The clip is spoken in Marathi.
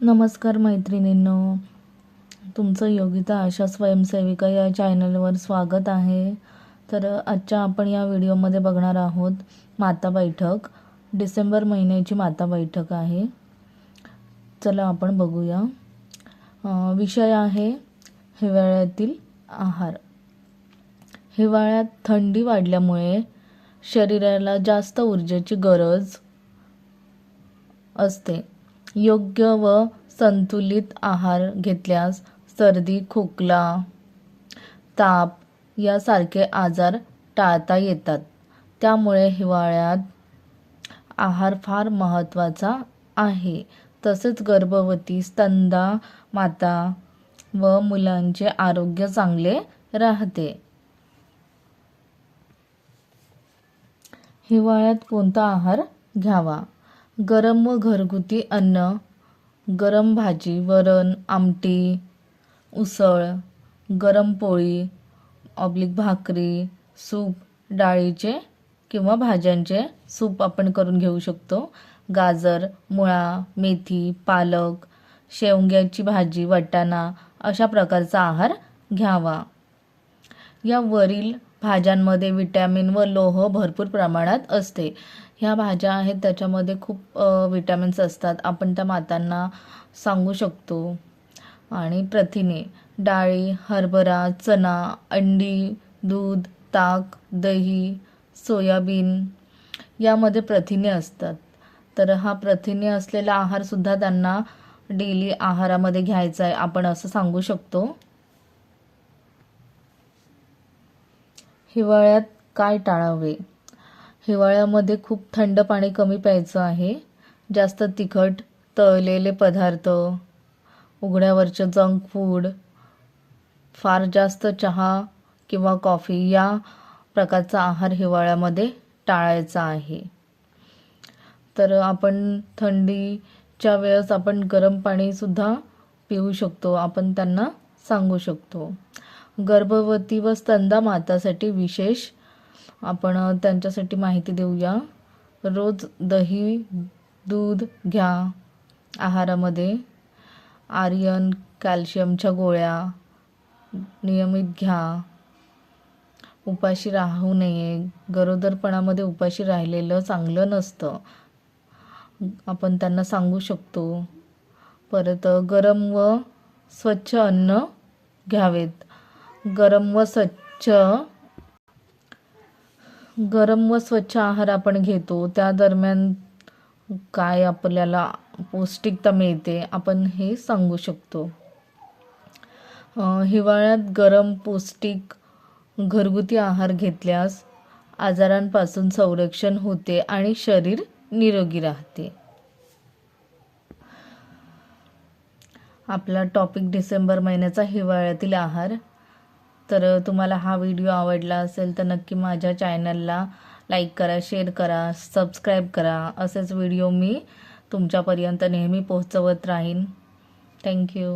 नमस्कार मैत्रिणींनो, तुमचं योगिता आशा स्वयंसेविका या चॅनलवर स्वागत आहे. तर आजच्या आपण या व्हिडिओमध्ये बघणार आहोत माता बैठक. डिसेंबर महिन्याची माता बैठक आहे. चला आपण बघूया. विषय आहे हिवाळ्यातील आहार. हिवाळ्यात थंडी वाढल्यामुळे शरीराला जास्त ऊर्जेची गरज असते. योग्य व संतुलित आहार घेतल्यास सर्दी, खोकला, ताप यासारखे आजार टाळता येतात. त्यामुळे हिवाळ्यात आहार फार महत्त्वाचा आहे. तसेच गर्भवती, स्तनदा माता व मुलांचे आरोग्य चांगले राहते. हिवाळ्यात कोणता आहार घ्यावा? गरम व घरगुती अन्न, गरम भाजी, वरण, आमटी, उसळ, गरम पोळी भाकरी, सूप, डाळीचे किंवा भाज्यांचे सूप आपण करून घेऊ शकतो. गाजर, मुळा, मेथी, पालक, शेवग्याची भाजी, वाटाणा अशा प्रकारचा आहार घ्यावा. या वरील भाज्यांमध्ये विटॅमिन व लोह भरपूर प्रमाणात असते. ह्या भाज्या आहेत त्याच्यामध्ये खूप विटॅमिन्स असतात. आपण त्या मातांना सांगू शकतो. आणि प्रथिने, डाळी, हरभरा, चणा, अंडी, दूध, ताक, दही, सोयाबीन यामध्ये प्रथिने असतात. तर हा प्रथिने असलेला आहारसुद्धा त्यांना डेली आहारामध्ये घ्यायचा आहे आपण असं सांगू शकतो. हिवाळ्यात काय टाळावे? हिवाळ्यामध्ये खूप थंड पाणी कमी प्यायचं आहे. जास्त तिखट, तळलेले पदार्थ, उघड्यावरचे जंक फूड, फार जास्त चहा किंवा कॉफी या प्रकारचा आहार हिवाळ्यामध्ये टाळायचा आहे. तर आपण थंडीच्या वेळेस आपण गरम पाणीसुद्धा पिऊ शकतो, आपण त्यांना सांगू शकतो. गर्भवती व स्तनदा मातासाठी विशेष आपण त्यांच्यासाठी माहिती देऊया. रोज दही, दूध घ्या आहारामध्ये. आयर्न, कॅल्शियमच्या गोळ्या नियमित घ्या. उपाशी राहू नये. गरोदरपणामध्ये उपाशी राहिलेलं चांगलं नसतं, आपण त्यांना सांगू शकतो. परत गरम व स्वच्छ अन्न घ्यावेत. गरम व स्वच्छ आहार आपण घेतो त्या दरम्यान काय आपल्याला पौष्टिकता मिळते आपण हे सांगू शकतो. हिवाळ्यात गरम पौष्टिक घरगुती आहार घेतल्यास आजारांपासून संरक्षण होते आणि शरीर निरोगी राहते. आपला टॉपिक डिसेंबर महिन्याचा हिवाळ्यातील आहार. तर तुम्हाला हा व्हिडिओ आवडला असेल तर नक्की माझ्या चॅनलला लाईक करा, शेअर करा, सबस्क्राईब करा. असेच व्हिडिओ मी तुमच्यापर्यंत नेहमी पोहोचवत राहीन. थँक्यू.